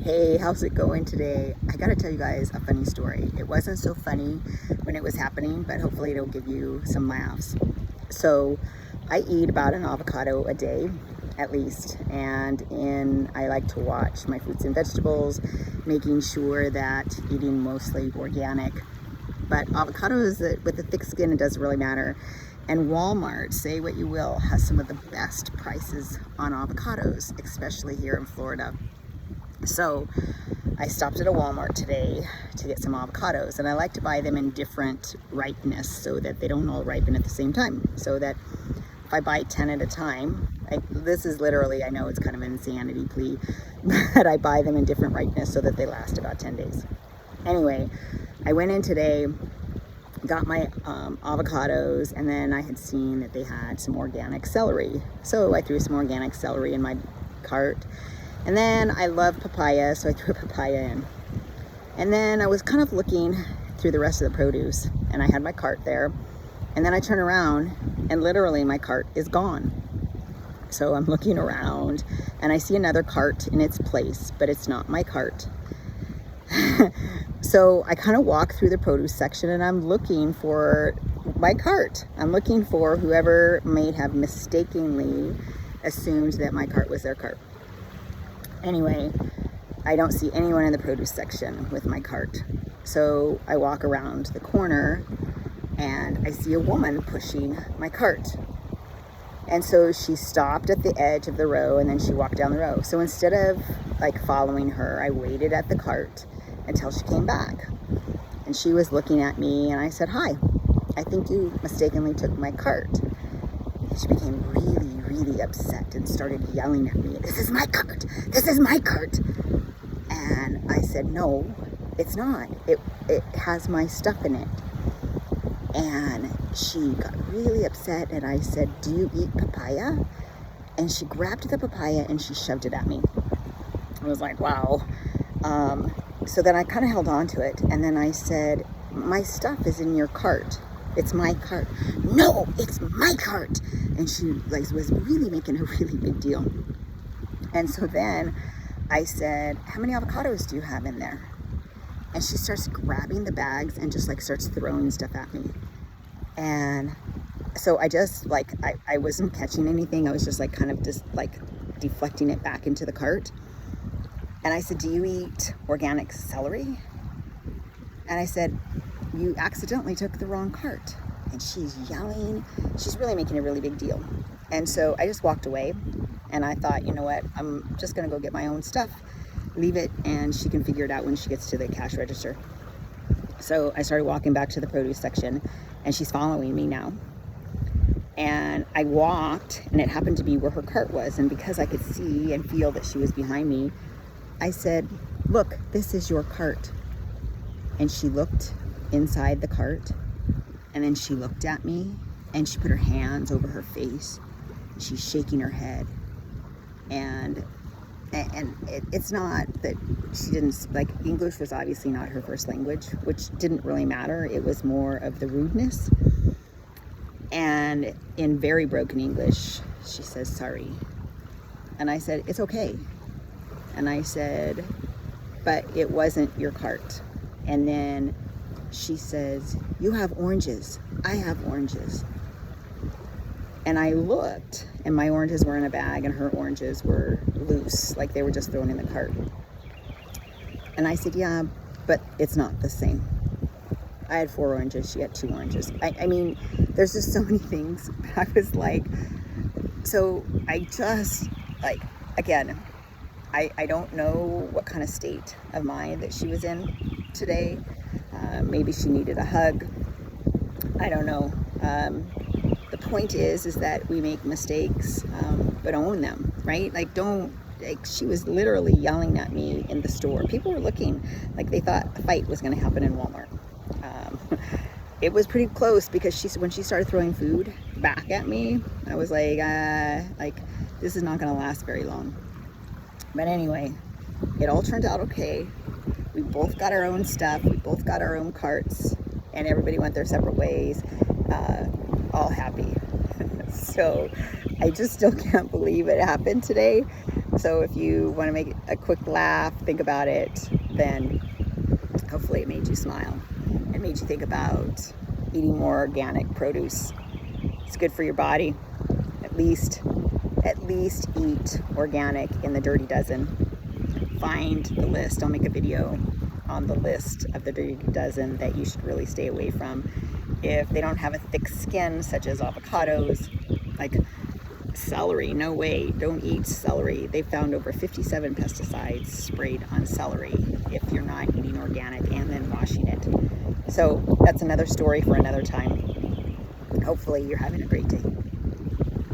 Hey, how's it going today? I gotta tell you guys a funny story. It wasn't so funny when it was happening, but hopefully it'll give you some laughs. So I eat about an avocado a day at least, and I like to watch my fruits and vegetables, making sure that eating mostly organic. But avocados with the thick skin, it doesn't really matter. And Walmart, say what you will, has some of the best prices on avocados, especially here in Florida. So I stopped at a Walmart today to get some avocados, and I like to buy them in different ripeness so that they don't all ripen at the same time. So that if I buy 10 at a time, this is literally, I know it's kind of an insanity plea, but I buy them in different ripeness so that they last about 10 days. Anyway, I went in today, got my avocados, and then I had seen that they had some organic celery. So I threw some organic celery in my cart. And then I love papaya, so I threw a papaya in. And then I was kind of looking through the rest of the produce, and I had my cart there. And then I turn around, and literally my cart is gone. So I'm looking around, and I see another cart in its place, but it's not my cart. So I kind of walk through the produce section, and I'm looking for my cart. I'm looking for whoever may have mistakenly assumed that my cart was their cart. Anyway, I don't see anyone in the produce section with my cart. So I walk around the corner and I see a woman pushing my cart. And so she stopped at the edge of the row and then she walked down the row. So instead of following her, I waited at the cart until she came back. And she was looking at me and I said, "Hi, I think you mistakenly took my cart." She became really upset and started yelling at me, "This is my cart! This is my cart!" And I said, "No, it's not. It has my stuff in it." And she got really upset and I said, "Do you eat papaya?" And she grabbed the papaya and she shoved it at me. I was like, wow. So then I kind of held on to it and then I said, "My stuff is in your cart. It's my cart." "No, it's my cart." And she was really making a really big deal. And so then I said, "How many avocados do you have in there?" And she starts grabbing the bags and just starts throwing stuff at me. And so I just I wasn't catching anything. I was just kind of deflecting it back into the cart. And I said, "Do you eat organic celery?" And I said, "You accidentally took the wrong cart." And she's yelling. She's really making a really big deal. And so I just walked away and I thought, you know what, I'm just gonna go get my own stuff, leave it, and she can figure it out when she gets to the cash register. So I started walking back to the produce section and she's following me now. And I walked and it happened to be where her cart was. And because I could see and feel that she was behind me, I said, "Look, this is your cart." And she looked inside the cart and then she looked at me and she put her hands over her face. She's shaking her head. And it's not that she didn't, English was obviously not her first language, which didn't really matter. It was more of the rudeness. And in very broken English, she says, "Sorry." And I said, "It's okay." And I said, "But it wasn't your cart." And then she says, "You have oranges. I have oranges." And I looked, and my oranges were in a bag, and her oranges were loose, they were just thrown in the cart. And I said, "Yeah, but it's not the same. I had 4 oranges, she had 2 oranges." I mean, there's just so many things. I was so I just, again, I don't know what kind of state of mind that she was in today. Maybe she needed a hug. I don't know. The point is that we make mistakes, but own them, right? She was literally yelling at me in the store. People were looking they thought a fight was going to happen in Walmart. It was pretty close because when she started throwing food back at me, I was this is not going to last very long. But anyway, it all turned out okay. We both got our own stuff. We both got our own carts, and everybody went their separate ways, all happy. So I just still can't believe it happened today. So if you want to make a quick laugh, think about it, then hopefully it made you smile. It made you think about eating more organic produce. It's good for your body. At least eat organic in the Dirty Dozen. Find the list. I'll make a video on the list of the Dirty Dozen that you should really stay away from. If they don't have a thick skin, such as avocados, like celery, no way, don't eat celery. They found over 57 pesticides sprayed on celery if you're not eating organic and then washing it. So that's another story for another time. Hopefully you're having a great day.